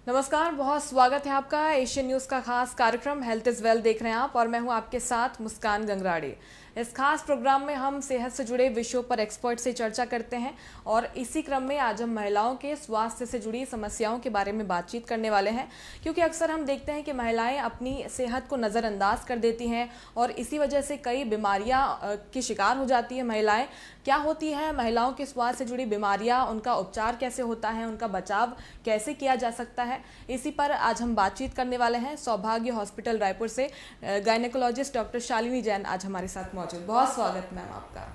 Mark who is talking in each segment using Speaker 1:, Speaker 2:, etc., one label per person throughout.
Speaker 1: नमस्कार, बहुत स्वागत है आपका एशियन न्यूज़ का खास कार्यक्रम हेल्थ इज़ वेल देख रहे हैं आप और मैं हूं आपके साथ मुस्कान गंगराड़े। इस खास प्रोग्राम में हम सेहत से जुड़े विषयों पर एक्सपर्ट से चर्चा करते हैं और इसी क्रम में आज हम महिलाओं के स्वास्थ्य से जुड़ी समस्याओं के बारे में बातचीत करने वाले हैं, क्योंकि अक्सर हम देखते हैं कि महिलाएं अपनी सेहत को नज़रअंदाज कर देती हैं और इसी वजह से कई बीमारियां की शिकार हो जाती है महिलाएं। क्या होती है महिलाओं के स्वास्थ्य से जुड़ी बीमारियां, उनका उपचार कैसे होता है, उनका बचाव कैसे किया जा सकता है, इसी पर आज हम बातचीत करने वाले हैं। सौभाग्य हॉस्पिटल रायपुर से गायनेकोलॉजिस्ट डॉक्टर शालिनी जैन आज हमारे साथ मौजूद। बहुत स्वागत मैम आपका।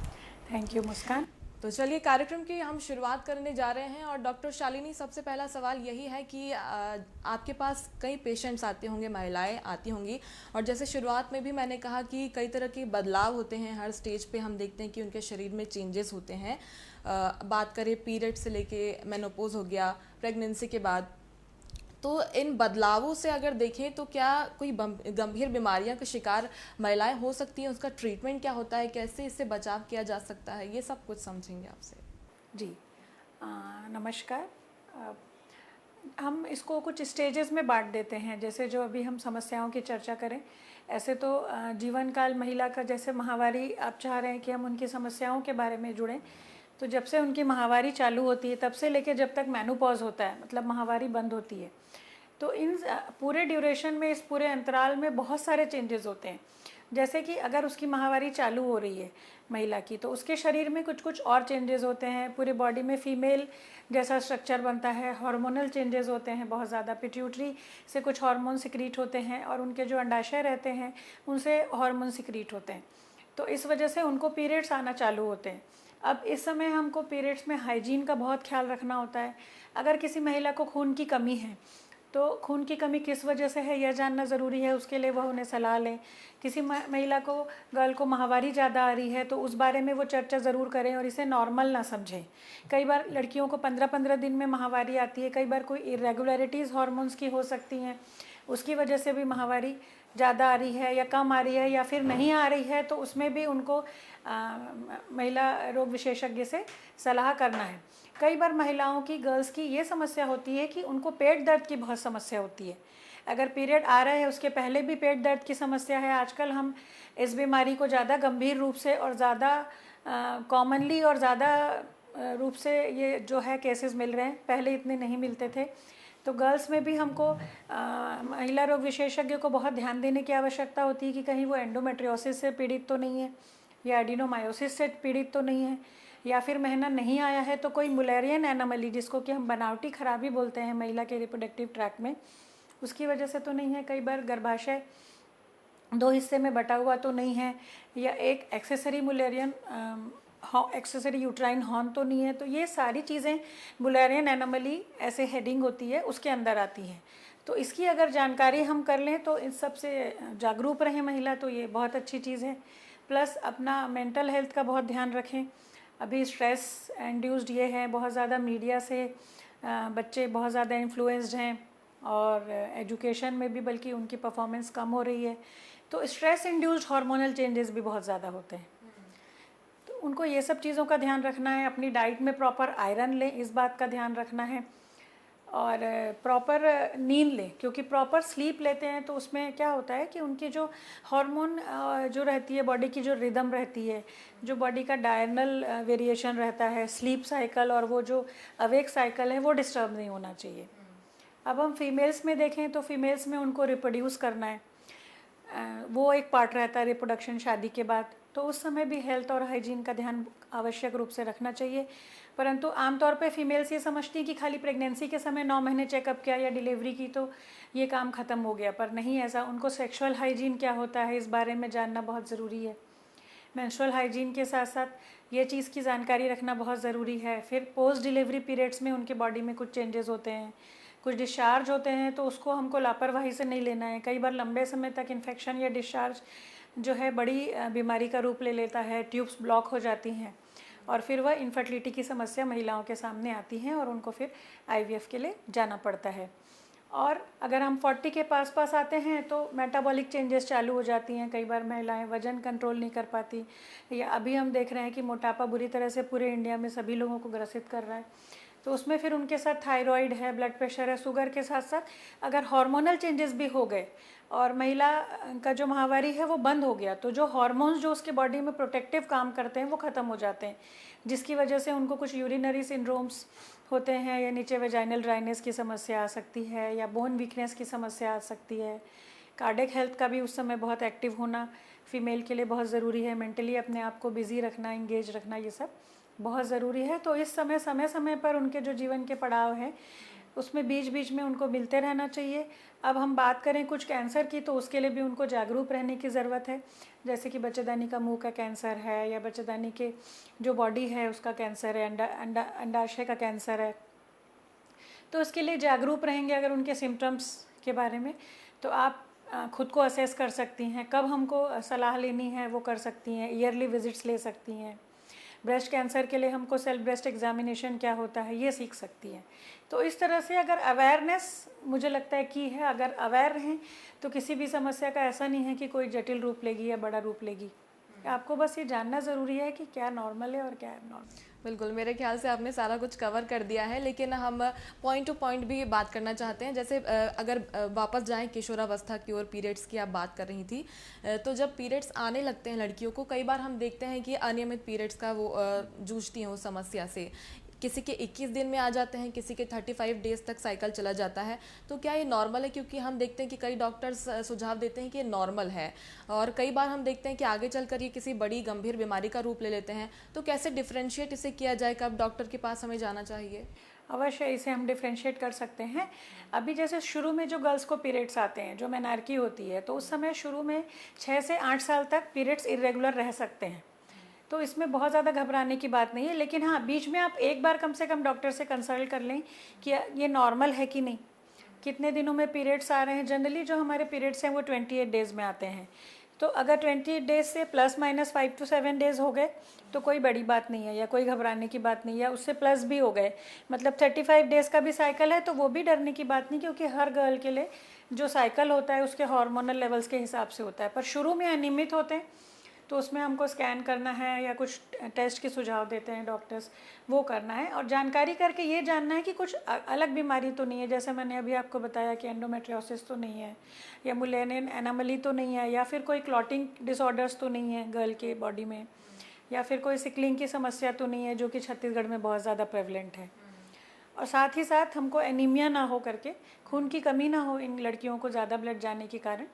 Speaker 2: थैंक यू मुस्कान।
Speaker 1: तो चलिए कार्यक्रम की हम शुरुआत करने जा रहे हैं और डॉक्टर शालिनी, सबसे पहला सवाल यही है कि आपके पास कई पेशेंट्स आते होंगे, महिलाएं आती होंगी और जैसे शुरुआत में भी मैंने कहा कि कई तरह के बदलाव होते हैं। हर स्टेज पे हम देखते हैं कि उनके शरीर में चेंजेस होते हैं। बात करें पीरियड से लेके मेनोपॉज हो गया, प्रेगनेंसी के बाद, तो इन बदलावों से अगर देखें तो क्या कोई गंभीर बीमारियां का शिकार महिलाएं हो सकती हैं, उसका ट्रीटमेंट क्या होता है, कैसे इससे बचाव किया जा सकता है, ये सब कुछ समझेंगे आपसे।
Speaker 2: जी नमस्कार। हम इसको कुछ स्टेजेस में बांट देते हैं। जैसे जो अभी हम समस्याओं की चर्चा करें, ऐसे तो जीवन काल महिला का, जैसे माहवारी आप चाह रहे हैं कि हम उनकी समस्याओं के बारे में जुड़ें, तो जब से उनकी माहवारी चालू होती है तब से लेकर जब तक मेनोपॉज होता है, मतलब माहवारी बंद होती है, तो इन पूरे ड्यूरेशन में, इस पूरे अंतराल में बहुत सारे चेंजेस होते हैं। जैसे कि अगर उसकी माहवारी चालू हो रही है महिला की, तो उसके शरीर में कुछ कुछ और चेंजेस होते हैं। पूरी बॉडी में फीमेल जैसा स्ट्रक्चर बनता है, हार्मोनल चेंजेस होते हैं बहुत ज़्यादा। पिट्यूटरी से कुछ हार्मोन सिक्रीट होते हैं और उनके जो अंडाशय रहते हैं उनसे हार्मोन सिक्रीट होते हैं, तो इस वजह से उनको पीरियड्स आना चालू होते हैं। अब इस समय हमको पीरियड्स में हाइजीन का बहुत ख्याल रखना होता है। अगर किसी महिला को खून की कमी है तो खून की कमी किस वजह से है यह जानना ज़रूरी है, उसके लिए वह उन्हें सलाह लें। किसी महिला को, गर्ल को माहवारी ज़्यादा आ रही है तो उस बारे में वो चर्चा ज़रूर करें और इसे नॉर्मल ना समझें। कई बार लड़कियों को 15-15 दिन में माहवारी आती है, कई बार कोई इरेगुलरिटीज़ हार्मोन्स की हो सकती हैं, उसकी वजह से भी माहवारी ज़्यादा आ रही है या कम आ रही है या फिर नहीं आ रही है, तो उसमें भी उनको महिला रोग विशेषज्ञ से सलाह करना है। कई बार महिलाओं की, गर्ल्स की ये समस्या होती है कि उनको पेट दर्द की बहुत समस्या होती है। अगर पीरियड आ रहा है उसके पहले भी पेट दर्द की समस्या है। आजकल हम इस बीमारी को ज़्यादा गंभीर रूप से और ज़्यादा कॉमनली और ज़्यादा रूप से ये जो है केसेस मिल रहे हैं, पहले इतने नहीं मिलते थे। तो गर्ल्स में भी हमको महिला रोग विशेषज्ञ को बहुत ध्यान देने की आवश्यकता होती है कि कहीं वो एंडोमेट्रियोसिस से पीड़ित तो नहीं है या एडिनोमायोसिस से पीड़ित तो नहीं है, या फिर महीना नहीं आया है तो कोई मुलेरियन एनोमली, जिसको कि हम बनावटी खराबी बोलते हैं महिला के रिप्रोडक्टिव ट्रैक में, उसकी वजह से तो नहीं है। कई बार गर्भाशय 2 हिस्से में बटा हुआ तो नहीं है, या एक accessory Mullerian accessory uterine horn तो नहीं है। तो ये सारी चीज़ें मुलेरियन एनोमली ऐसे हेडिंग होती है उसके अंदर आती हैं। तो इसकी अगर जानकारी हम कर लें तो इन सब से जागरूक रहें महिला, तो ये बहुत अच्छी चीज़ है। प्लस अपना मेंटल हेल्थ का बहुत ध्यान रखें। अभी स्ट्रेस इंड्यूस्ड ये है, बहुत ज़्यादा मीडिया से बच्चे बहुत ज़्यादा इन्फ्लुएंस्ड हैं और एजुकेशन में भी बल्कि उनकी परफॉर्मेंस कम हो रही है, तो स्ट्रेस इंड्यूस्ड हार्मोनल चेंजेस भी बहुत ज़्यादा होते हैं। तो उनको ये सब चीज़ों का ध्यान रखना है। अपनी डाइट में प्रॉपर आयरन लें, इस बात का ध्यान रखना है, और प्रॉपर नींद लें, क्योंकि प्रॉपर स्लीप लेते हैं तो उसमें क्या होता है कि उनकी जो हार्मोन जो रहती है, बॉडी की जो रिदम रहती है, जो बॉडी का डायरनल वेरिएशन रहता है, स्लीप साइकिल और वो जो अवेक साइकिल है, वो डिस्टर्ब नहीं होना चाहिए। अब हम फीमेल्स में देखें तो फीमेल्स में उनको रिप्रोड्यूस करना है, वो एक पार्ट रहता है रिप्रोडक्शन शादी के बाद, तो उस समय भी हेल्थ और हाइजीन का ध्यान आवश्यक रूप से रखना चाहिए। परंतु आमतौर पे फीमेल्स ये समझती हैं कि खाली प्रेगनेंसी के समय 9 महीने चेकअप किया या डिलीवरी की तो ये काम ख़त्म हो गया, पर नहीं ऐसा। उनको सेक्सुअल हाइजीन क्या होता है इस बारे में जानना बहुत ज़रूरी है। मेंस्ट्रुअल हाइजीन के साथ साथ ये चीज़ की जानकारी रखना बहुत ज़रूरी है। फिर पोस्ट डिलीवरी पीरियड्स में उनके बॉडी में कुछ चेंजेस होते हैं, कुछ डिस्चार्ज होते हैं, तो उसको हमको लापरवाही से नहीं लेना है। कई बार लंबे समय तक इन्फेक्शन या डिस्चार्ज जो है बड़ी बीमारी का रूप ले लेता है, ट्यूब्स ब्लॉक हो जाती हैं और फिर वह इनफर्टिलिटी की समस्या महिलाओं के सामने आती हैं और उनको फिर आईवीएफ के लिए जाना पड़ता है। और अगर हम 40 के पास पास आते हैं तो मेटाबॉलिक चेंजेस चालू हो जाती हैं। कई बार महिलाएं वज़न कंट्रोल नहीं कर पाती, या अभी हम देख रहे हैं कि मोटापा बुरी तरह से पूरे इंडिया में सभी लोगों को ग्रसित कर रहा है। तो उसमें फिर उनके साथ थायराइड है, ब्लड प्रेशर है, शुगर के साथ साथ अगर हार्मोनल चेंजेस भी हो गए और महिला का जो माहवारी है वो बंद हो गया, तो जो हार्मोन्स जो उसके बॉडी में प्रोटेक्टिव काम करते हैं वो ख़त्म हो जाते हैं, जिसकी वजह से उनको कुछ यूरिनरी सिंड्रोम्स होते हैं, या नीचे वेजाइनल ड्राइनेस की समस्या आ सकती है, या बोन वीकनेस की समस्या आ सकती है। कार्डियक हेल्थ का भी उस समय बहुत एक्टिव होना फीमेल के लिए बहुत ज़रूरी है। मेंटली अपने आप को बिज़ी रखना, इंगेज रखना, ये सब बहुत ज़रूरी है। तो इस समय समय पर उनके जो जीवन के पड़ाव हैं उसमें बीच बीच में उनको मिलते रहना चाहिए। अब हम बात करें कुछ कैंसर की, तो उसके लिए भी उनको जागरूक रहने की ज़रूरत है, जैसे कि बच्चेदानी का मुंह का कैंसर है, या बच्चेदानी के जो बॉडी है उसका कैंसर है, अंडाशय का कैंसर है। तो उसके लिए जागरूक रहेंगे अगर उनके सिम्टम्स के बारे में, तो आप खुद को असेस कर सकती हैं। कब हमको सलाह लेनी है वो कर सकती हैं, ईयरली विजिट्स ले सकती हैं। ब्रेस्ट कैंसर के लिए हमको सेल्फ ब्रेस्ट एग्जामिनेशन क्या होता है ये सीख सकती हैं। तो इस तरह से अगर अवेयरनेस मुझे लगता है की है, अगर अवेयर रहें तो किसी भी समस्या का ऐसा नहीं है कि कोई जटिल रूप लेगी या बड़ा रूप लेगी। आपको बस ये जानना ज़रूरी है कि क्या नॉर्मल है और क्या एबनॉर्मल।
Speaker 1: बिल्कुल, मेरे ख्याल से आपने सारा कुछ कवर कर दिया है, लेकिन हम पॉइंट टू पॉइंट भी बात करना चाहते हैं। जैसे अगर वापस जाएं किशोरावस्था की ओर, पीरियड्स की आप बात कर रही थी, तो जब पीरियड्स आने लगते हैं लड़कियों को, कई बार हम देखते हैं कि अनियमित पीरियड्स का वो जूझती हैं उस समस्या से। किसी के 21 दिन में आ जाते हैं, किसी के 35 डेज तक साइकिल चला जाता है। तो क्या ये नॉर्मल है? क्योंकि हम देखते हैं कि कई डॉक्टर्स सुझाव देते हैं कि ये नॉर्मल है, और कई बार हम देखते हैं कि आगे चलकर ये किसी बड़ी गंभीर बीमारी का रूप ले लेते हैं। तो कैसे डिफ्रेंशिएट इसे किया जाए, कब डॉक्टर के पास हमें जाना चाहिए?
Speaker 2: अवश्य इसे हम डिफ्रेंशिएट कर सकते हैं। अभी जैसे शुरू में जो गर्ल्स को पीरियड्स आते हैं, जो मेनार्की होती है, तो उस समय शुरू में 6 से 8 साल तक पीरियड्स इरेगुलर रह सकते हैं। तो इसमें बहुत ज़्यादा घबराने की बात नहीं है, लेकिन हाँ, बीच में आप एक बार कम से कम डॉक्टर से कंसल्ट कर लें कि ये नॉर्मल है कि नहीं, कितने दिनों में पीरियड्स आ रहे हैं। जनरली जो हमारे पीरियड्स हैं वो 28 डेज़ में आते हैं। तो अगर 28 डेज़ से ±5 to 7 डेज़ हो गए तो कोई बड़ी बात नहीं है, या कोई घबराने की बात नहीं, या उससे प्लस भी हो गए, मतलब 35 डेज़ का भी साइकिल है, तो वो भी डरने की बात नहीं, क्योंकि हर गर्ल के लिए जो साइकिल होता है उसके हार्मोनल लेवल्स के हिसाब से होता है। पर शुरू में अनियमित होते हैं तो उसमें हमको स्कैन करना है, या कुछ टेस्ट के सुझाव देते हैं डॉक्टर्स, वो करना है। और जानकारी करके ये जानना है कि कुछ अलग बीमारी तो नहीं है, जैसे मैंने अभी आपको बताया कि एंडोमेट्रियोसिस तो नहीं है, या मुलेनियन एनामली तो नहीं है, या फिर कोई क्लॉटिंग डिसऑर्डर्स तो नहीं है गर्ल के बॉडी में, या फिर कोई सिकलिंग की समस्या तो नहीं है, जो कि छत्तीसगढ़ में बहुत ज़्यादा प्रेवलेंट है। और साथ ही साथ हमको एनीमिया ना हो करके, खून की कमी ना हो इन लड़कियों को ज़्यादा ब्लड जाने के कारण,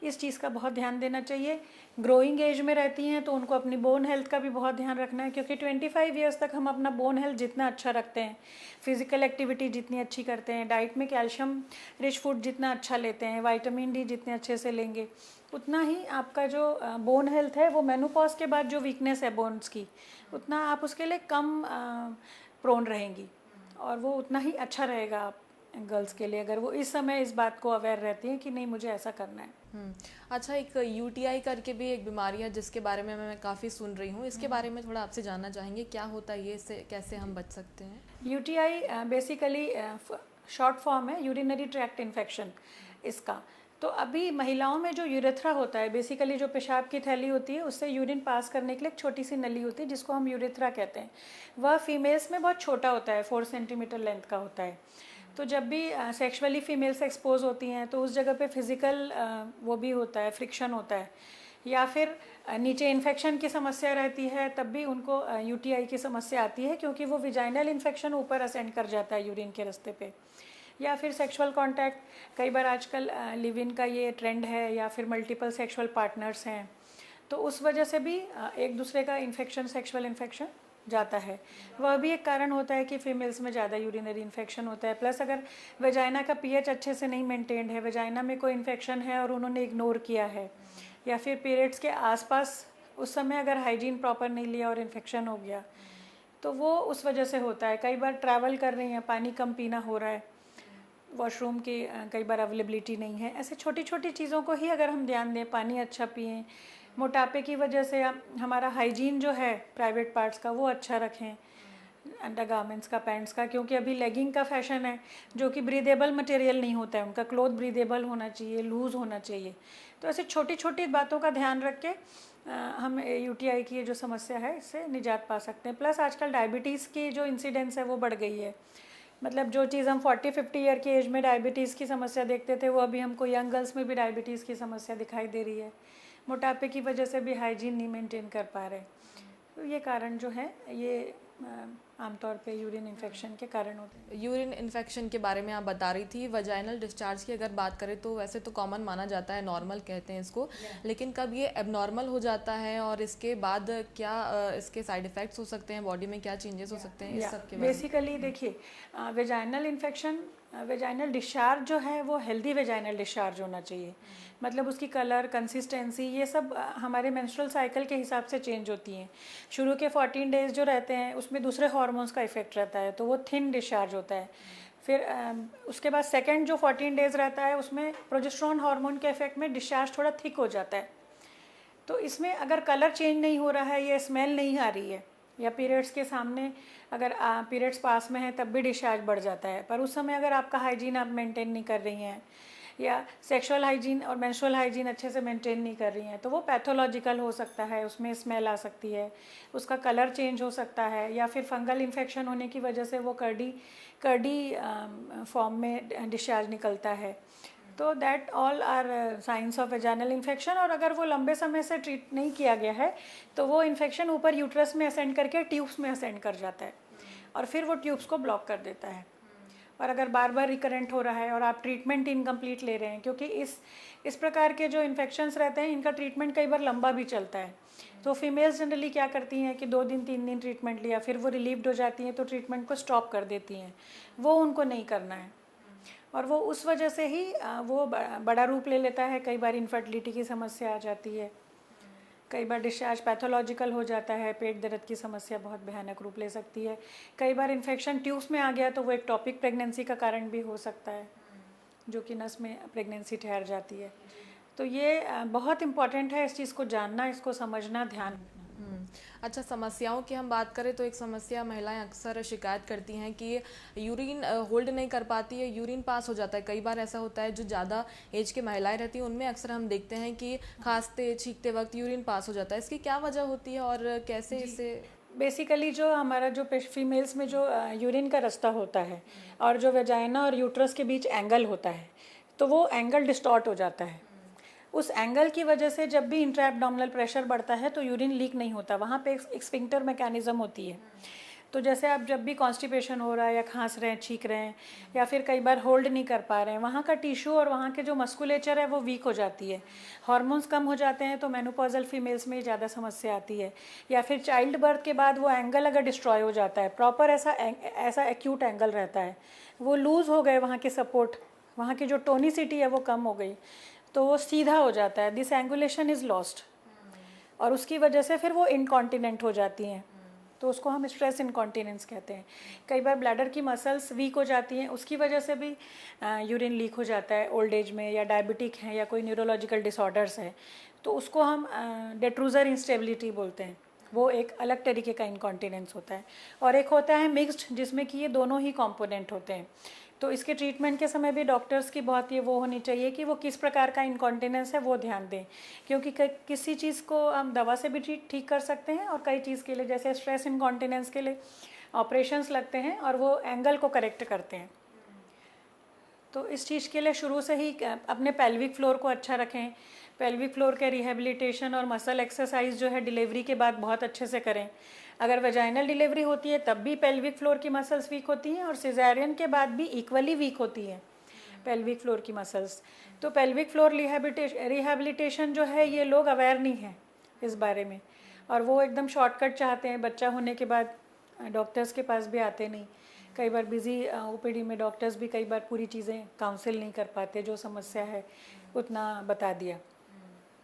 Speaker 2: इस चीज़ का बहुत ध्यान देना चाहिए। ग्रोइंग एज में रहती हैं तो उनको अपनी बोन हेल्थ का भी बहुत ध्यान रखना है, क्योंकि 25 ईयर्स तक हम अपना बोन हेल्थ जितना अच्छा रखते हैं, फिजिकल एक्टिविटी जितनी अच्छी करते हैं, डाइट में कैल्शियम रिच फूड जितना अच्छा लेते हैं, विटामिन डी जितने अच्छे से लेंगे, उतना ही आपका जो बोन हेल्थ है वो मेनोपॉज के बाद जो वीकनेस है बोन्स की, उतना आप उसके लिए कम प्रोन रहेंगी, और वो उतना ही अच्छा रहेगा आप गर्ल्स के लिए, अगर वो इस समय इस बात को अवेयर रहती हैं कि नहीं मुझे ऐसा करना है।
Speaker 1: अच्छा, एक यूटीआई करके भी एक बीमारी है जिसके बारे में मैं काफ़ी सुन रही हूँ, इसके बारे में थोड़ा आपसे जानना चाहेंगे, क्या होता है ये, इससे कैसे हम बच सकते हैं?
Speaker 2: यूटीआई बेसिकली शॉर्ट फॉर्म है यूरिनरी ट्रैक्ट इन्फेक्शन इसका। तो अभी महिलाओं में जो यूरेथ्रा होता है, बेसिकली जो पेशाब की थैली होती है उससे यूरिन पास करने के लिए एक छोटी सी नली होती है जिसको हम यूरेथ्रा कहते हैं, वह फीमेल्स में बहुत छोटा होता है, 4 सेंटीमीटर लेंथ का होता है। तो जब भी सेक्सुअली फीमेल्स एक्सपोज होती हैं तो उस जगह पे फिज़िकल वो भी होता है, फ्रिक्शन होता है, या फिर नीचे इन्फेक्शन की समस्या रहती है, तब भी उनको यूटीआई की समस्या आती है, क्योंकि वो विजाइनल इन्फेक्शन ऊपर असेंड कर जाता है यूरिन के रास्ते पे। या फिर सेक्सुअल कांटेक्ट, कई बार आजकल लिव इन का ये ट्रेंड है, या फिर मल्टीपल सेक्सुअल पार्टनर्स हैं, तो उस वजह से भी एक दूसरे का इन्फेक्शन, सेक्सुअल इन्फेक्शन जाता है। वह भी एक कारण होता है कि फीमेल्स में ज़्यादा यूरिनरी इन्फेक्शन होता है। प्लस अगर वेजाइना का पीएच अच्छे से नहीं मेंटेन्ड है, वेजाइना में कोई इन्फेक्शन है और उन्होंने इग्नोर किया है, या फिर पीरियड्स के आसपास उस समय अगर हाइजीन प्रॉपर नहीं लिया और इन्फेक्शन हो गया, तो वो उस वजह से होता है। कई बार ट्रैवल कर रही हैं, पानी कम पीना हो रहा है, वॉशरूम की कई बार अवेलेबिलिटी नहीं है, ऐसे छोटी छोटी चीज़ों को ही अगर हम ध्यान दें, पानी अच्छा पिएं, मोटापे की वजह से हमारा हाइजीन जो है प्राइवेट पार्ट्स का वो अच्छा रखें, अंडर गारमेंट्स का, पैंट्स का, क्योंकि अभी लेगिंग का फैशन है जो कि ब्रीदेबल मटेरियल नहीं होता है, उनका क्लोथ ब्रीदेबल होना चाहिए, लूज़ होना चाहिए। तो ऐसे छोटी छोटी बातों का ध्यान रख के हम यूटीआई की ये जो समस्या है इससे निजात पा सकते हैं। प्लस आजकल डायबिटीज़ की जो इंसिडेंस है वो बढ़ गई है। मतलब जो चीज़ हम 40-50 ईयर की एज में डायबिटीज़ की समस्या देखते थे, वो अभी हमको यंग गर्ल्स में भी डायबिटीज़ की समस्या दिखाई दे रही है। मोटापे की वजह से भी हाइजीन नहीं मेंटेन कर पा रहे। तो ये कारण जो है ये आमतौर पे यूरिन इन्फेक्शन के कारण होते हैं।
Speaker 1: यूरिन इन्फेक्शन के बारे में आप बता रही थी। वजाइनल डिस्चार्ज की अगर बात करें तो वैसे तो कॉमन माना जाता है, नॉर्मल कहते हैं इसको, लेकिन कब ये एबनॉर्मल हो जाता है और इसके बाद क्या इसके साइड इफ़ेक्ट्स हो सकते हैं, बॉडी में क्या चेंजेस हो सकते हैं, इस सब के बारे में।
Speaker 2: बेसिकली देखिए, वेजाइनल इन्फेक्शन, वेजाइनल डिस्चार्ज जो है वो हेल्दी वेजाइनल डिस्चार्ज होना चाहिए। मतलब उसकी कलर, कंसिस्टेंसी, ये सब हमारे मेंस्ट्रुअल साइकिल के हिसाब से चेंज होती हैं। शुरू के 14 डेज जो रहते हैं उसमें दूसरे हार्मोन्स का इफेक्ट रहता है, तो वो थिन डिस्चार्ज होता है। फिर उसके बाद सेकेंड जो 14 डेज रहता है उसमें प्रोजेस्टेरोन हार्मोन के इफेक्ट में डिस्चार्ज थोड़ा थिक हो जाता है। तो इसमें अगर कलर चेंज नहीं हो रहा है या स्मेल नहीं आ रही है, या पीरियड्स के सामने अगर पीरियड्स पास में है तब भी डिस्चार्ज बढ़ जाता है, पर उस समय अगर आपका हाइजीन आप मेंटेन नहीं कर रही हैं या सेक्सुअल हाइजीन और मेंस्ट्रुअल हाइजीन अच्छे से मेंटेन नहीं कर रही हैं, तो वो पैथोलॉजिकल हो सकता है। उसमें स्मेल आ सकती है, उसका कलर चेंज हो सकता है, या फिर फंगल इन्फेक्शन होने की वजह से वो कर्डी फॉर्म में डिस्चार्ज निकलता है। तो that all are signs of vaginal infection. और अगर वो लंबे समय से ट्रीट नहीं किया गया है तो वो इन्फेक्शन ऊपर यूट्रस में असेंड करके ट्यूब्स में असेंड कर जाता है और फिर वो ट्यूब्स को ब्लॉक कर देता है। और अगर बार बार रिकरेंट हो रहा है और आप ट्रीटमेंट इनकम्प्लीट ले रहे हैं, क्योंकि इस प्रकार के जो इन्फेक्शंस रहते हैं इनका ट्रीटमेंट कई बार लंबा भी चलता है। तो फीमेल्स जनरली क्या करती हैं कि 2 दिन 3 दिन ट्रीटमेंट लिया, फिर वो रिलीव्ड हो जाती हैं तो ट्रीटमेंट को स्टॉप कर देती हैं। वो उनको नहीं करना है और वो उस वजह से ही वो बड़ा रूप ले लेता है। कई बार इनफर्टिलिटी की समस्या आ जाती है, कई बार डिस्चार्ज पैथोलॉजिकल हो जाता है, पेट दर्द की समस्या बहुत भयानक रूप ले सकती है। कई बार इन्फेक्शन ट्यूब्स में आ गया तो वो एक टॉपिक प्रेगनेंसी का कारण भी हो सकता है, जो कि नस में प्रेगनेंसी ठहर जाती है। तो ये बहुत इम्पॉर्टेंट है इस चीज़ को जानना, इसको समझना, ध्यान रखना।
Speaker 1: अच्छा, समस्याओं की हम बात करें तो एक समस्या महिलाएं अक्सर शिकायत करती हैं कि यूरिन होल्ड नहीं कर पाती है, यूरिन पास हो जाता है। कई बार ऐसा होता है जो ज़्यादा एज के महिलाएं रहती हैं उनमें अक्सर हम देखते हैं कि खांसते छींकते वक्त यूरिन पास हो जाता है। इसकी क्या वजह होती है और कैसे इसे।
Speaker 2: बेसिकली जो हमारा जो फीमेल्स में जो यूरिन का रास्ता होता है और जो वेजाइना और यूट्रस के बीच एंगल होता है, तो वो एंगल डिस्टॉर्ट हो जाता है। उस एंगल की वजह से जब भी इंट्रा एब्डोमिनल प्रेशर बढ़ता है तो यूरिन लीक नहीं होता, वहाँ पे एक स्फिंक्टर मैकेनिज्म होती है। तो जैसे आप जब भी कॉन्स्टिपेशन हो रहा है या खांस रहे हैं, छींक रहे हैं, या फिर कई बार होल्ड नहीं कर पा रहे हैं, वहाँ का टिश्यू और वहाँ के जो मस्कुलेचर है वो वीक हो जाती है। हार्मोन्स कम हो जाते हैं तो मेनोपॉजल फीमेल्स में ज़्यादा समस्या आती है। या फिर चाइल्ड बर्थ के बाद वो एंगल अगर डिस्ट्रॉय हो जाता है, प्रॉपर ऐसा एक्यूट एंगल रहता है, वो लूज़ हो गए, वहाँ के सपोर्ट, वहाँ की जो टोनिसिटी है वो कम हो गई, तो वो सीधा हो जाता है, दिस एंगुलेशन इज़ लॉस्ट, और उसकी वजह से फिर वो इनकॉन्टिनेंट हो जाती हैं। तो उसको हम स्ट्रेस इनकॉन्टिनेंस कहते हैं। कई बार ब्लैडर की मसल्स वीक हो जाती हैं, उसकी वजह से भी यूरिन लीक हो जाता है ओल्ड एज में, या डायबिटिक है या कोई न्यूरोलॉजिकल डिसऑर्डर्स है, तो उसको हम डेट्रूजर इंस्टेबिलिटी बोलते हैं। वो एक अलग तरीके का इनकॉन्टिनेंस होता है। और एक होता है मिक्स्ड, जिसमें कि ये दोनों ही कंपोनेंट होते हैं। तो इसके ट्रीटमेंट के समय भी डॉक्टर्स की बहुत ये वो होनी चाहिए कि वो किस प्रकार का इनकॉन्टिनेंस है वो ध्यान दें, क्योंकि किसी चीज़ को हम दवा से भी ठीक कर सकते हैं और कई चीज़ के लिए, जैसे स्ट्रेस इनकॉन्टिनेंस के लिए ऑपरेशंस लगते हैं और वो एंगल को करेक्ट करते हैं। तो इस चीज़ के लिए शुरू से ही अपने पेल्विक फ्लोर को अच्छा रखें। पेल्विक फ्लोर के रिहेबिलिटेशन और मसल एक्सरसाइज जो है डिलीवरी के बाद बहुत अच्छे से करें। अगर वेजाइनल डिलीवरी होती है तब भी पेल्विक फ्लोर की मसल्स वीक होती हैं, और सिजेरियन के बाद भी इक्वली वीक होती हैं पेल्विक फ्लोर की मसल्स। तो पेल्विक फ्लोर रिहेबिलिटेशन जो है ये लोग अवेयर नहीं हैं इस बारे में, और वो एकदम शॉर्टकट चाहते हैं। बच्चा होने के बाद डॉक्टर्स के पास भी आते नहीं, कई बार बिजी ओपीडी में डॉक्टर्स भी कई बार पूरी चीज़ें काउंसिल नहीं कर पाते, जो समस्या है उतना बता दिया।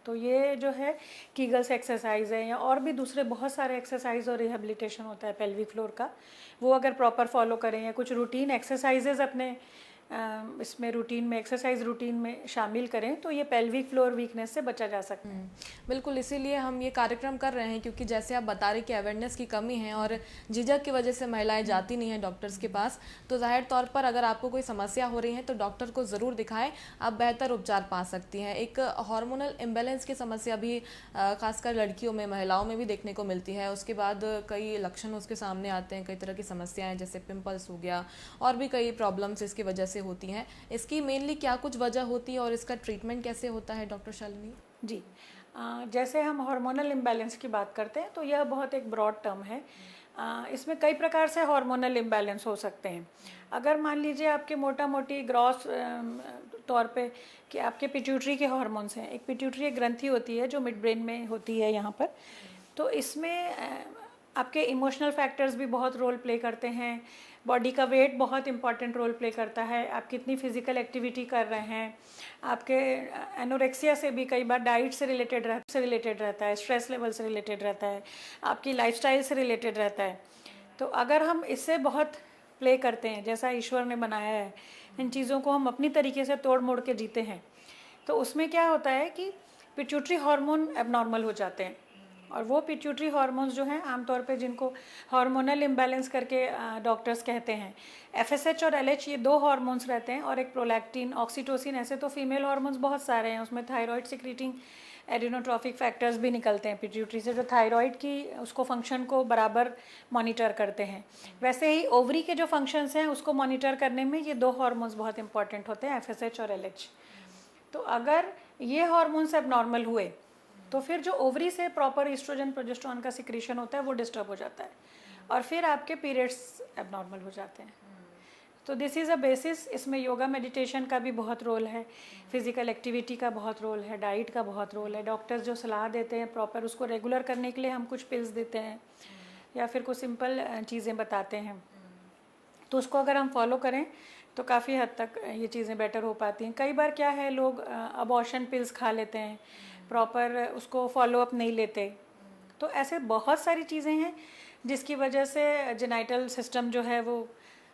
Speaker 2: तो ये जो है कीगल्स एक्सरसाइज है, या और भी दूसरे बहुत सारे एक्सरसाइज और रिहेबिलिटेशन होता है पेल्विक फ्लोर का, वो अगर प्रॉपर फॉलो करें, या कुछ रूटीन एक्सरसाइजेज अपने इसमें रूटीन में, एक्सरसाइज रूटीन में शामिल करें तो ये पेल्विक फ्लोर वीकनेस से बचा जा सकता है।
Speaker 1: बिल्कुल, इसीलिए हम ये कार्यक्रम कर रहे हैं, क्योंकि जैसे आप बता रहे कि अवेयरनेस की कमी है और झिझक की वजह से महिलाएं जाती नहीं हैं डॉक्टर्स के पास। तो जाहिर तौर पर अगर आपको कोई समस्या हो रही है तो डॉक्टर को ज़रूर दिखाएं, आप बेहतर उपचार पा सकती हैं। एक हार्मोनल इम्बैलेंस की समस्या भी खासकर लड़कियों में, महिलाओं में भी देखने को मिलती है। उसके बाद कई लक्षण उसके सामने आते हैं, कई तरह की समस्याएं जैसे पिंपल्स हो गया और भी कई प्रॉब्लम्स इसकी वजह से होती हैं। इसकी मेनली क्या कुछ वजह होती है और इसका ट्रीटमेंट कैसे होता है डॉक्टर शालिनी?
Speaker 2: जी, जैसे हम हार्मोनल इम्बैलेंस की बात करते हैं तो यह बहुत एक ब्रॉड टर्म है। इसमें कई प्रकार से हार्मोनल इम्बैलेंस हो सकते हैं। अगर मान लीजिए आपके मोटा मोटी ग्रॉस तौर पे कि आपके पिट्यूटरी के हार्मोन्स हैं, एक पिट्यूटरी एक ग्रंथि होती है जो मिड ब्रेन में होती है यहाँ पर, तो इसमें आपके इमोशनल फैक्टर्स भी बहुत रोल प्ले करते हैं। बॉडी का वेट बहुत इंपॉर्टेंट रोल प्ले करता है, आप कितनी फिजिकल एक्टिविटी कर रहे हैं। आपके एनोरेक्सिया से भी कई बार डाइट से रिलेटेड रहता है, स्ट्रेस लेवल से रिलेटेड रहता है, आपकी लाइफस्टाइल से रिलेटेड रहता है। तो अगर हम इससे बहुत प्ले करते हैं, जैसा ईश्वर ने बनाया है, इन चीज़ों को हम अपनी तरीके से तोड़ मोड़ के जीते हैं, तो उसमें क्या होता है कि पिट्यूटरी हार्मोन एबनॉर्मल हो जाते हैं। और वो पिट्यूटरी हार्मोन्स जो हैं आमतौर पे जिनको हार्मोनल इम्बैलेंस करके डॉक्टर्स कहते हैं, एफएसएच और एलएच, ये दो हार्मोन्स रहते हैं, और एक प्रोलैक्टिन, ऑक्सीटोसिन। ऐसे तो फीमेल हार्मोन्स बहुत सारे हैं, उसमें थायराइड सिक्रीटिंग एडिनोट्रॉफिक फैक्टर्स भी निकलते हैं पिट्यूटरी से, जो थायराइड की उसको फंक्शन को बराबर मॉनिटर करते हैं। वैसे ही ओवरी के जो फंक्शंस हैं उसको मॉनिटर करने में ये दो हार्मोन्स बहुत इंपॉर्टेंट होते हैं, एफएसएच और एलएच। तो अगर ये हार्मोन्स एबनॉर्मल हुए तो फिर जो ओवरी से प्रॉपर ईस्ट्रोजन प्रोजेस्टेरॉन का सिक्रीशन होता है वो डिस्टर्ब हो जाता है, और फिर आपके पीरियड्स एबनॉर्मल हो जाते हैं। तो दिस इज़ अ बेसिस। इसमें योगा मेडिटेशन का भी बहुत रोल है, फिजिकल एक्टिविटी का बहुत रोल है, डाइट का बहुत रोल है। डॉक्टर्स जो सलाह देते हैं प्रॉपर उसको रेगुलर करने के लिए हम कुछ पिल्स देते हैं या फिर कुछ सिंपल चीज़ें बताते हैं, तो उसको अगर हम फॉलो करें तो काफ़ी हद तक ये चीज़ें बेटर हो पाती हैं। कई बार क्या है, लोग अबॉर्शन पिल्स खा लेते हैं, प्रॉपर उसको फॉलोअप नहीं लेते। तो ऐसे बहुत सारी चीज़ें हैं जिसकी वजह से जेनाइटल सिस्टम जो है वो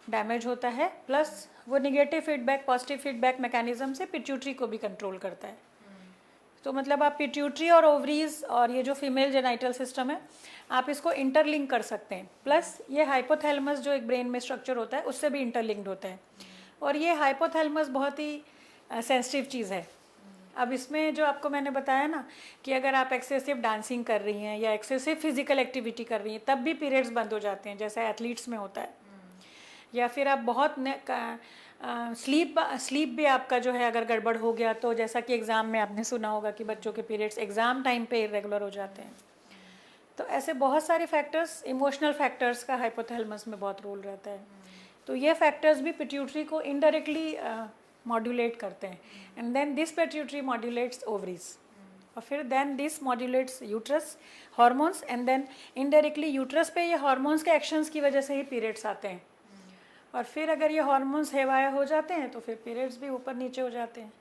Speaker 2: डैमेज होता है, प्लस वो negative feedback positive feedback mechanism से पिट्यूटरी को भी कंट्रोल करता है। तो मतलब आप पिट्यूटरी और ओवरीज और ये जो फीमेल जेनाइटल सिस्टम है, आप इसको इंटरलिंक कर सकते हैं। प्लस ये हाइपोथैलेमस जो एक ब्रेन में स्ट्रक्चर होता है उससे भी इंटरलिंक्ड होता है, और ये हाइपोथैलेमस बहुत ही सेंसिटिव चीज़ है। अब इसमें जो आपको मैंने बताया ना कि अगर आप एक्सेसिव डांसिंग कर रही हैं या एक्सेसिव फिजिकल एक्टिविटी कर रही हैं तब भी पीरियड्स बंद हो जाते हैं, जैसे एथलीट्स में होता है। या फिर आप बहुत स्लीप भी आपका जो है अगर गड़बड़ हो गया, तो जैसा कि एग्ज़ाम में आपने सुना होगा कि बच्चों के पीरियड्स एग्ज़ाम टाइम पे इरेगुलर हो जाते हैं। तो ऐसे बहुत सारे फैक्टर्स, इमोशनल फैक्टर्स का हाइपोथैलेमस में बहुत रोल रहता है। तो ये फैक्टर्स भी पिट्यूटरी को इनडायरेक्टली मॉड्यूलेट करते हैं, and then this pituitary modulates ovaries, और फिर then this modulates uterus hormones, and then indirectly uterus पे ये हार्मोन्स के एक्शंस की वजह से ही पीरियड्स आते हैं। और फिर अगर ये हार्मोन्स हेवाया हो जाते हैं तो फिर पीरियड्स भी ऊपर नीचे हो जाते हैं।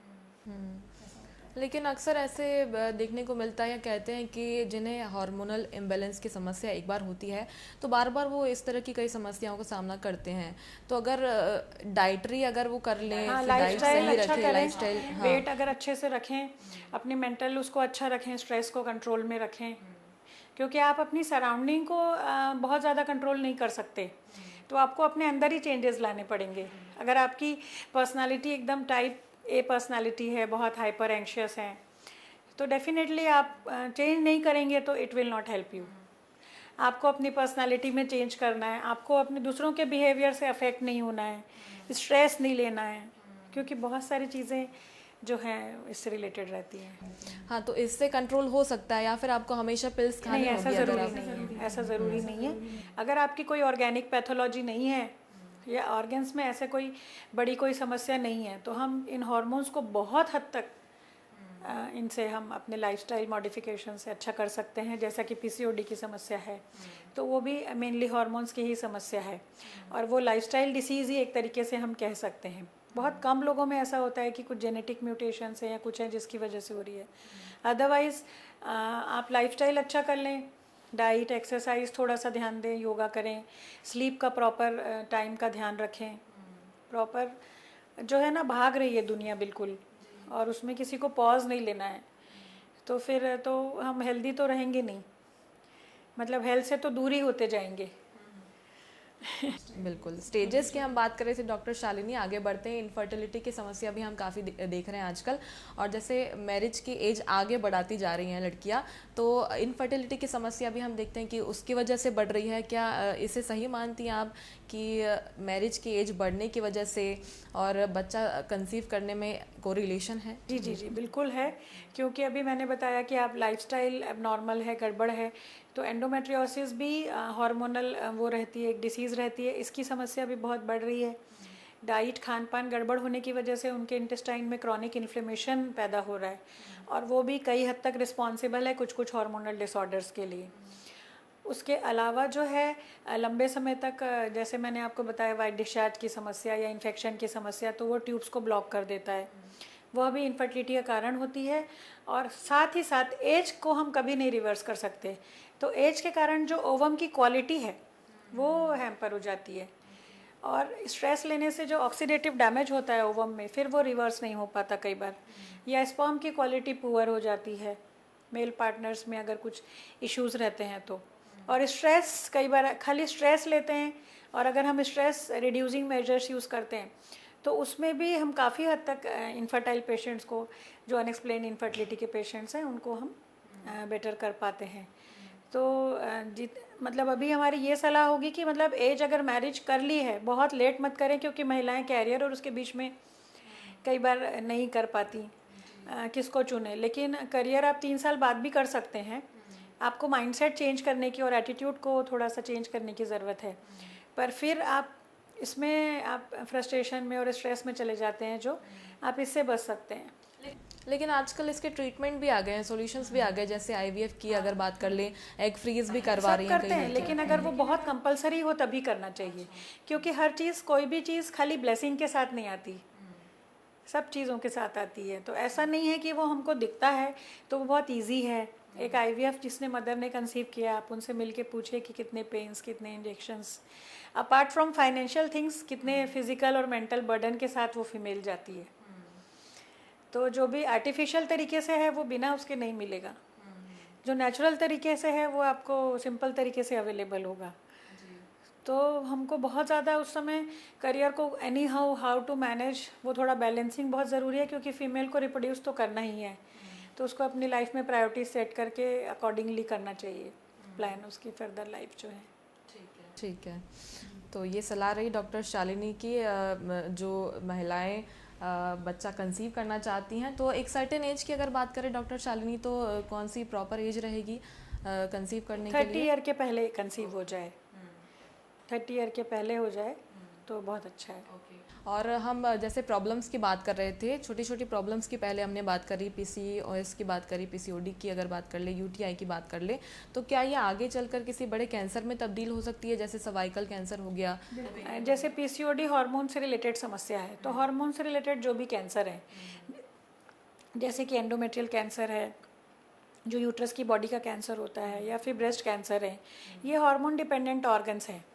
Speaker 1: लेकिन अक्सर ऐसे देखने को मिलता है या कहते हैं कि जिन्हें हार्मोनल इम्बैलेंस की समस्या एक बार होती है तो बार बार वो इस तरह की कई समस्याओं का सामना करते हैं। तो अगर डाइटरी अगर वो कर लें, डाइट सही रखें, लाइफस्टाइल,
Speaker 2: वेट अगर अच्छे से रखें, अपने मेंटल उसको अच्छा रखें, स्ट्रेस को कंट्रोल में रखें, क्योंकि आप अपनी सराउंडिंग को बहुत ज़्यादा कंट्रोल नहीं कर सकते, तो आपको अपने अंदर ही चेंजेस लाने पड़ेंगे। अगर आपकी पर्सनालिटी एकदम टाइप ए पर्सनालिटी है, बहुत हाइपर एंशियस हैं, तो डेफिनेटली आप चेंज नहीं करेंगे तो it will not help you. आपको अपनी पर्सनालिटी में चेंज करना है, आपको अपने दूसरों के बिहेवियर से अफेक्ट नहीं होना है, स्ट्रेस नहीं लेना है, क्योंकि बहुत सारी चीज़ें जो हैं इससे रिलेटेड रहती हैं।
Speaker 1: हाँ, तो इससे कंट्रोल हो सकता है या फिर आपको हमेशा पिल्स खानी होगी?
Speaker 2: ऐसा ज़रूरी नहीं है, ऐसा ज़रूरी नहीं है। अगर आपकी कोई ऑर्गेनिक पैथोलॉजी नहीं है या ऑर्गन्स में ऐसे कोई बड़ी कोई समस्या नहीं है, तो हम इन हार्मोन्स को बहुत हद तक इनसे हम अपने लाइफस्टाइल मॉडिफिकेशन से अच्छा कर सकते हैं। जैसा कि पीसीओडी की समस्या है तो वो भी मेनली हार्मोन्स की ही समस्या है, और वो लाइफस्टाइल डिसीज़ ही एक तरीके से हम कह सकते हैं। बहुत कम लोगों में ऐसा होता है कि कुछ जेनेटिक म्यूटेशन है या कुछ है जिसकी वजह से हो रही है। अदरवाइज़ आप लाइफस्टाइल अच्छा कर लें, डाइट, एक्सरसाइज थोड़ा सा ध्यान दें, योगा करें, स्लीप का प्रॉपर टाइम का ध्यान रखें, प्रॉपर जो है ना भाग रही है दुनिया बिल्कुल, और उसमें किसी को पॉज नहीं लेना है, तो फिर तो हम हेल्दी तो रहेंगे नहीं, मतलब हेल्थ से तो दूर ही होते जाएंगे।
Speaker 1: बिल्कुल। स्टेजेस की हम बात कर रहे थे डॉक्टर शालिनी, आगे बढ़ते हैं। इनफर्टिलिटी की समस्या भी हम काफ़ी देख रहे हैं आजकल, और जैसे मैरिज की एज आगे बढ़ाती जा रही हैं लड़कियां, तो इनफर्टिलिटी की समस्या भी हम देखते हैं कि उसकी वजह से बढ़ रही है। क्या इसे सही मानती हैं आप कि मैरिज की एज बढ़ने की वजह से और बच्चा कंसीव करने में कोरिलेशन है?
Speaker 2: जी जी जी बिल्कुल है, क्योंकि अभी मैंने बताया कि आप लाइफस्टाइल एबनॉर्मल है, गड़बड़ है, तो एंडोमेट्रियोसिस भी हार्मोनल वो रहती है, एक डिसीज़ रहती है, इसकी समस्या भी बहुत बढ़ रही है। डाइट खान पान गड़बड़ होने की वजह से उनके इंटेस्टाइन में क्रॉनिक इन्फ्लेमेशन पैदा हो रहा है, और वो भी कई हद तक रिस्पॉन्सिबल है कुछ कुछ हार्मोनल डिसऑर्डर्स के लिए। उसके अलावा जो है लंबे समय तक जैसे मैंने आपको बताया वाइट डिस्चार्ज की समस्या या इन्फेक्शन की समस्या, तो वो ट्यूब्स को ब्लॉक कर देता है, वह भी इनफर्टिलिटी का कारण होती है। और साथ ही साथ एज को हम कभी नहीं रिवर्स कर सकते, तो एज के कारण जो ओवम की क्वालिटी है वो हैम्पर हो जाती है, और स्ट्रेस लेने से जो ऑक्सीडेटिव डैमेज होता है ओवम में, फिर वो रिवर्स नहीं हो पाता कई बार, या स्पर्म की क्वालिटी पुअर हो जाती है मेल पार्टनर्स में अगर कुछ इश्यूज़ रहते हैं तो। और स्ट्रेस, कई बार खाली स्ट्रेस लेते हैं, और अगर हम स्ट्रेस रिड्यूसिंग मेजर्स यूज़ करते हैं तो उसमें भी हम काफ़ी हद तक इनफर्टाइल पेशेंट्स को, जो अनएक्सप्लेन इनफर्टिलिटी के पेशेंट्स हैं, उनको हम बेटर कर पाते हैं। तो मतलब अभी हमारी ये सलाह होगी कि मतलब एज अगर मैरिज कर ली है, बहुत लेट मत करें, क्योंकि महिलाएं कैरियर और उसके बीच में कई बार नहीं कर पाती, किसको चुने। लेकिन करियर आप 3 साल बाद भी कर सकते हैं, आपको माइंडसेट चेंज करने की और एटीट्यूड को थोड़ा सा चेंज करने की ज़रूरत है, पर फिर आप इसमें आप फ्रस्ट्रेशन में और स्ट्रेस में चले जाते हैं, जो आप इससे बच सकते हैं।
Speaker 1: लेकिन आजकल इसके ट्रीटमेंट भी आ गए हैं, सॉल्यूशंस भी आ गए, जैसे आईवीएफ की अगर बात कर लें, एग फ्रीज भी करवा
Speaker 2: सब
Speaker 1: रही हैं
Speaker 2: करते
Speaker 1: कई
Speaker 2: हैं,
Speaker 1: लड़कियां।
Speaker 2: लेकिन अगर वो बहुत कंपलसरी हो तभी करना चाहिए, क्योंकि हर चीज़, कोई भी चीज़ खाली ब्लेसिंग के साथ नहीं आती, सब चीज़ों के साथ आती है। तो ऐसा नहीं है कि वो हमको दिखता है तो वो बहुत इजी है। एक आईवीएफ जिसने मदर ने कंसीव किया, आप उनसे मिलके पूछिए कि कितने पेन्स, कितने injections, apart from financial things, कितने फिजिकल और मेंटल बर्डन के साथ वो फीमेल जाती है। तो जो भी आर्टिफिशियल तरीके से है वो बिना उसके नहीं मिलेगा, जो नेचुरल तरीके से है वो आपको सिंपल तरीके से अवेलेबल होगा। तो हमको बहुत ज़्यादा उस समय करियर को एनी हाउ टू मैनेज, वो थोड़ा बैलेंसिंग बहुत ज़रूरी है, क्योंकि फ़ीमेल को रिप्रोड्यूस तो करना ही है, तो उसको अपनी लाइफ में प्रायोरिटी सेट करके अकॉर्डिंगली करना चाहिए प्लान, उसकी फर्दर लाइफ जो है।
Speaker 1: ठीक है। तो ये सलाह रही डॉक्टर शालिनी की। जो महिलाएं बच्चा कंसीव करना चाहती हैं, तो एक सर्टेन एज की अगर बात करें डॉक्टर शालिनी, तो कौन सी प्रॉपर एज रहेगी कंसीव करने के लिए?
Speaker 2: 30 ईयर के पहले कंसीव हो जाए, 30 ईयर के पहले हो जाए तो बहुत अच्छा है।
Speaker 1: और हम जैसे प्रॉब्लम्स की बात कर रहे थे, छोटी छोटी प्रॉब्लम्स की पहले हमने बात करी, पीसीओएस की बात करी, पीसीओडी की अगर बात कर ले, यूटीआई की बात कर ले, तो क्या ये आगे चलकर किसी बड़े कैंसर में तब्दील हो सकती है, जैसे सर्वाइकल कैंसर हो गया?
Speaker 2: जैसे पीसीओडी हार्मोन से रिलेटेड समस्या है, तो हार्मोन से रिलेटेड जो भी कैंसर है, जैसे कि एंडोमेट्रियल कैंसर है, जो यूट्रस की बॉडी का कैंसर होता है, या फिर ब्रेस्ट कैंसर है, ये हार्मोन डिपेंडेंट ऑर्गन्स हैं।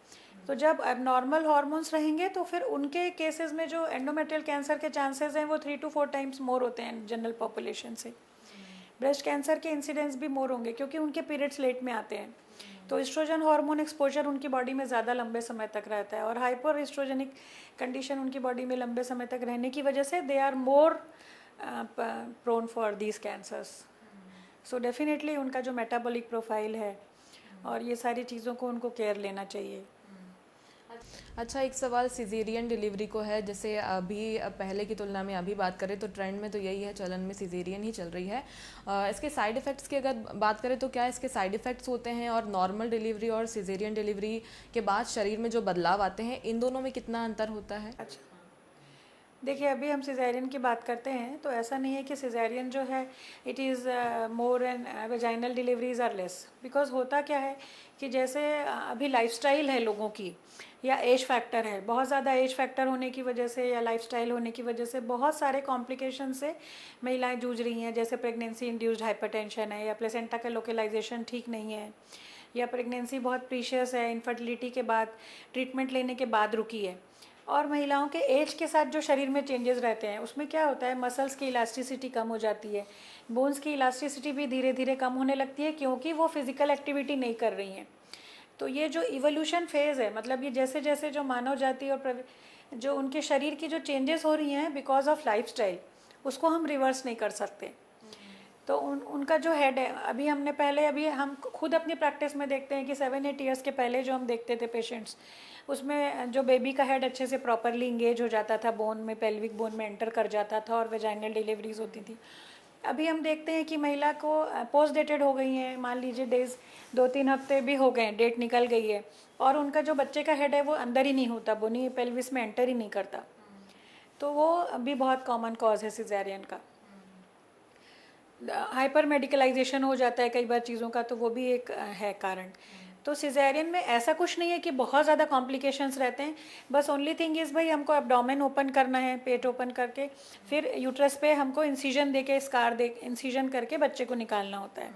Speaker 2: तो जब एबनॉर्मल हार्मोन्स रहेंगे तो फिर उनके केसेस में जो एंडोमेट्रियल कैंसर के चांसेस हैं वो 3 to 4 टाइम्स मोर होते हैं जनरल पॉपुलेशन से। ब्रेस्ट कैंसर के इंसिडेंस भी मोर होंगे, क्योंकि उनके पीरियड्स लेट में आते हैं, तो एस्ट्रोजन हार्मोन एक्सपोजर उनकी बॉडी में ज़्यादा लंबे समय तक रहता है, और हाइपर एस्ट्रोजेनिक कंडीशन उनकी बॉडी में लंबे समय तक रहने की वजह से they are more prone for these cancers. So definitely उनका जो मेटाबॉलिक प्रोफाइल है और ये सारी चीज़ों को उनको केयर लेना चाहिए।
Speaker 1: अच्छा, एक सवाल सिजेरियन डिलीवरी को है। जैसे अभी पहले की तुलना में अभी बात करें तो ट्रेंड में तो यही है, चलन में सिजेरियन ही चल रही है। इसके साइड इफ़ेक्ट्स की अगर बात करें तो क्या इसके साइड इफ़ेक्ट्स होते हैं, और नॉर्मल डिलीवरी और सिजेरियन डिलीवरी के बाद शरीर में जो बदलाव आते हैं, इन दोनों में कितना अंतर होता है?
Speaker 2: अच्छा, देखिए अभी हम सिजेरियन की बात करते हैं, तो ऐसा नहीं है कि सिजेरियन जो है it is more and vaginal deliveries are less, because होता क्या है कि जैसे अभी लाइफस्टाइल है लोगों की, या एज फैक्टर है, बहुत ज़्यादा एज फैक्टर होने की वजह से या लाइफस्टाइल होने की वजह से बहुत सारे कॉम्प्लिकेशन से महिलाएं जूझ रही हैं। जैसे प्रेगनेंसी इंड्यूस्ड हाइपरटेंशन है, या प्लेसेंटा का लोकलाइजेशन ठीक नहीं है, या प्रेगनेंसी बहुत प्रीशियस है, इनफर्टिलिटी के बाद ट्रीटमेंट लेने के बाद रुकी है, और महिलाओं के एज के साथ जो शरीर में चेंजेस रहते हैं उसमें क्या होता है, मसल्स की इलास्टिसिटी कम हो जाती है, बोन्स की इलास्टिसिटी भी धीरे धीरे कम होने लगती है क्योंकि वो फिजिकल एक्टिविटी नहीं कर रही हैं। तो ये जो इवोल्यूशन फेज़ है, मतलब ये जैसे जैसे जो मानव जाति और जो उनके शरीर की जो चेंजेस हो रही हैं बिकॉज ऑफ लाइफस्टाइल, उसको हम रिवर्स नहीं कर सकते। तो उनका जो हेड है, अभी हम खुद अपनी प्रैक्टिस में देखते हैं कि 7-8 ईयर्स के पहले जो हम देखते थे पेशेंट्स, उसमें जो बेबी का हेड अच्छे से प्रॉपरली इंगेज हो जाता था, बोन में, पेल्विक बोन में एंटर कर जाता था और वेजाइनल डिलीवरीज होती थी। अभी हम देखते हैं कि महिला को पोस्ट डेटेड हो गई हैं, मान लीजिए डेज 2-3 हफ्ते भी हो गए, डेट निकल गई है और उनका जो बच्चे का हेड है वो अंदर ही नहीं होता, बोनी पेल्विस में एंटर ही नहीं करता। तो वो अभी बहुत कॉमन कॉज है सिजेरियन का। हाइपर मेडिकलाइजेशन हो जाता है कई बार चीज़ों का, तो वो भी एक है कारण। तो सिजेरियन में ऐसा कुछ नहीं है कि बहुत ज़्यादा कॉम्प्लिकेशंस रहते हैं, बस ओनली थिंग इज़ भाई हमको एब्डोमेन ओपन करना है, पेट ओपन करके फिर यूट्रस पे हमको इंसिजन दे के, स्कार दे इंसिजन करके बच्चे को निकालना होता है।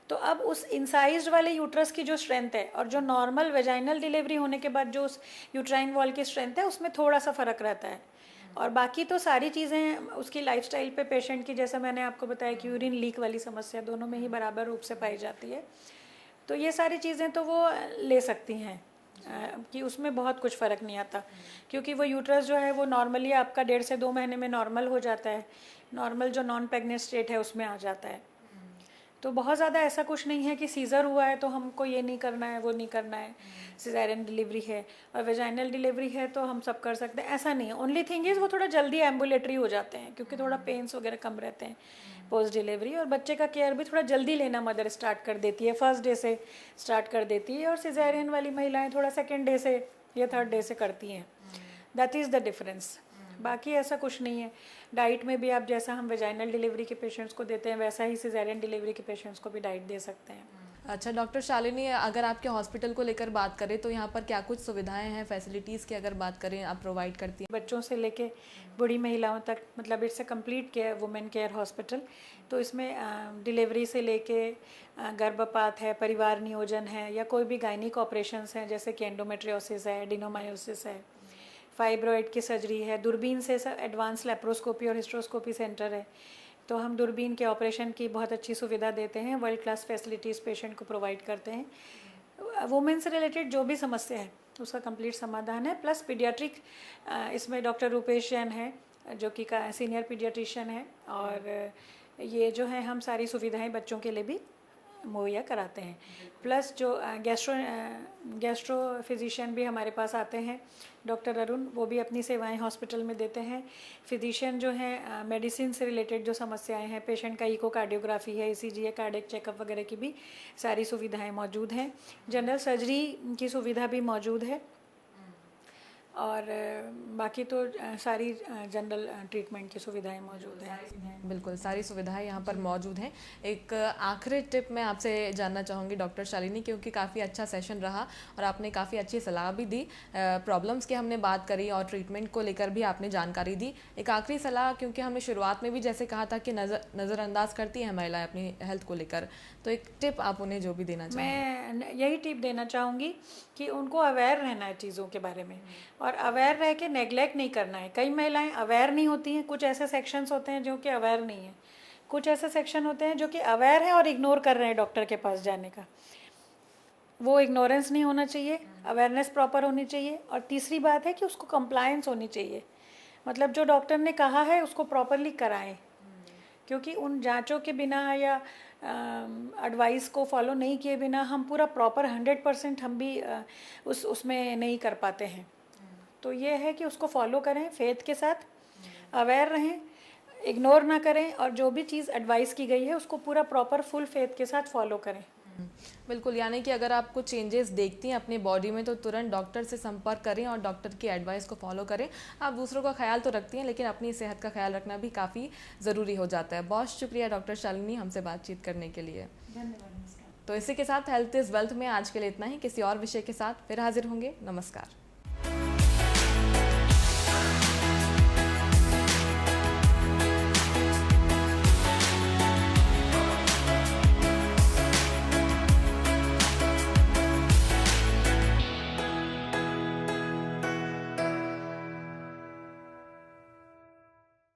Speaker 2: तो अब उस इंसाइज्ड वाले यूट्रस की जो स्ट्रेंथ है और जो नॉर्मल वेजाइनल डिलीवरी होने के बाद जो उस यूट्राइन वॉल की स्ट्रेंथ है उसमें थोड़ा सा फ़र्क रहता है। और बाकी तो सारी चीज़ें उसकी लाइफस्टाइल पे, पेशेंट की, जैसा मैंने आपको बताया कि यूरिन लीक वाली समस्या दोनों में ही बराबर रूप से पाई जाती है। तो ये सारी चीज़ें तो वो ले सकती हैं कि उसमें बहुत कुछ फ़र्क नहीं आता, क्योंकि वो यूट्रस जो है वो नॉर्मली आपका 1.5 से 2 महीने में नॉर्मल हो जाता है, नॉर्मल जो नॉन प्रेग्नेंट स्टेट है उसमें आ जाता है। तो बहुत ज़्यादा ऐसा कुछ नहीं है कि सीज़र हुआ है तो हमको ये नहीं करना है, वो नहीं करना है, सिजेरियन डिलीवरी है और वेजाइनल डिलीवरी है तो हम सब कर सकते हैं, ऐसा नहीं है। ओनली थिंग इज़ वो थोड़ा जल्दी एम्बुलेटरी हो जाते हैं क्योंकि थोड़ा पेन्स वगैरह कम रहते हैं पोस्ट डिलीवरी, और बच्चे का केयर भी थोड़ा जल्दी लेना मदर स्टार्ट कर देती है, फर्स्ट डे से स्टार्ट कर देती है, और सिजेरियन वाली महिलाएँ थोड़ा सेकेंड डे से या थर्ड डे से करती हैं। That is the difference. बाकी ऐसा कुछ नहीं है। डाइट में भी आप जैसा हम वेजाइनल डिलीवरी के पेशेंट्स को देते हैं वैसा ही सिजेरियन डिलीवरी के पेशेंट्स को भी डाइट दे सकते हैं।
Speaker 1: अच्छा डॉक्टर शालिनी, अगर आपके हॉस्पिटल को लेकर बात करें तो यहाँ पर क्या कुछ सुविधाएं हैं, फैसिलिटीज़ की अगर बात करें आप प्रोवाइड करती हैं?
Speaker 2: बच्चों से लेके बूढ़ी महिलाओं तक, मतलब it's a complete care, women care hospital. तो इसमें डिलीवरी से लेके गर्भपात है, परिवार नियोजन है, या कोई भी गायनिक ऑपरेशंस हैं जैसे कि एंडोमेट्रियोसिस है, एडिनोमायोसिस है, फाइब्रॉइड की सर्जरी है, दूरबीन से एडवांस लेप्रोस्कोपी और हिस्ट्रोस्कोपी सेंटर है, तो हम दूरबीन के ऑपरेशन की बहुत अच्छी सुविधा देते हैं, वर्ल्ड क्लास फैसिलिटीज़ पेशेंट को प्रोवाइड करते हैं। वुमेन से रिलेटेड जो भी समस्या है उसका कंप्लीट समाधान है, प्लस पीडियाट्रिक इसमें डॉक्टर रूपेश जैन है जो कि सीनियर पीडियाट्रिशियन है, और ये जो है हम सारी सुविधाएं बच्चों के लिए भी मुहैया कराते हैं। प्लस जो गैस्ट्रो फिजिशियन भी हमारे पास आते हैं, डॉक्टर अरुण, वो भी अपनी सेवाएं हॉस्पिटल में देते हैं। फिजिशियन जो हैं मेडिसिन से रिलेटेड जो समस्याएं हैं, पेशेंट का इकोकार्डियोग्राफी है, ईसीजी है, कार्डियक चेकअप वगैरह की भी सारी सुविधाएं मौजूद हैं। जनरल सर्जरी की सुविधा भी मौजूद है, और बाकी तो सारी जनरल ट्रीटमेंट की सुविधाएं मौजूद हैं।
Speaker 1: बिल्कुल, सारी सुविधाएं यहाँ पर मौजूद हैं। एक आखिरी टिप मैं आपसे जानना चाहूँगी डॉक्टर शालिनी, क्योंकि काफ़ी अच्छा सेशन रहा और आपने काफ़ी अच्छी सलाह भी दी, प्रॉब्लम्स की हमने बात करी और ट्रीटमेंट को लेकर भी आपने जानकारी दी। एक आखिरी सलाह, क्योंकि हमने शुरुआत में भी जैसे कहा था कि नज़रअंदाज करती हैं महिलाएँ अपनी हेल्थ को लेकर, तो एक टिप आप उन्हें जो भी देना चाहें।
Speaker 2: मैं यही टिप देना चाहूँगी कि उनको अवेयर रहना है चीज़ों के बारे में, और अवेयर रह के नेग्लेक्ट नहीं करना है। कई महिलाएं अवेयर नहीं होती हैं, कुछ ऐसे सेक्शंस होते हैं जो कि अवेयर नहीं है, कुछ ऐसे सेक्शन होते हैं जो कि अवेयर हैं और इग्नोर कर रहे हैं डॉक्टर के पास जाने का। वो इग्नोरेंस नहीं होना चाहिए, अवेयरनेस प्रॉपर होनी चाहिए। और तीसरी बात है कि उसको कंप्लायंस होनी चाहिए, मतलब जो डॉक्टर ने कहा है उसको प्रॉपरली कराएं, क्योंकि उन जांचों के बिना या एडवाइस को फॉलो नहीं किए बिना हम पूरा प्रॉपर 100% हम भी उसमें नहीं कर पाते हैं। तो ये है कि उसको फॉलो करें फेथ के साथ, अवेयर रहें, इग्नोर ना करें, और जो भी चीज़ एडवाइस की गई है उसको पूरा प्रॉपर फुल फेथ के साथ फॉलो करें।
Speaker 1: बिल्कुल, यानी कि अगर आपको चेंजेस देखती हैं अपने बॉडी में तो तुरंत डॉक्टर से संपर्क करें और डॉक्टर की एडवाइस को फॉलो करें। आप दूसरों का ख्याल तो रखती हैं, लेकिन अपनी सेहत का ख्याल रखना भी काफ़ी ज़रूरी हो जाता है। बहुत शुक्रिया डॉक्टर शालिनी हमसे बातचीत करने के लिए।
Speaker 2: धन्यवाद।
Speaker 1: तो इसी के साथ हेल्थ इज़ वेल्थ में आज के लिए इतना ही। किसी और विषय के साथ फिर हाजिर होंगे। नमस्कार।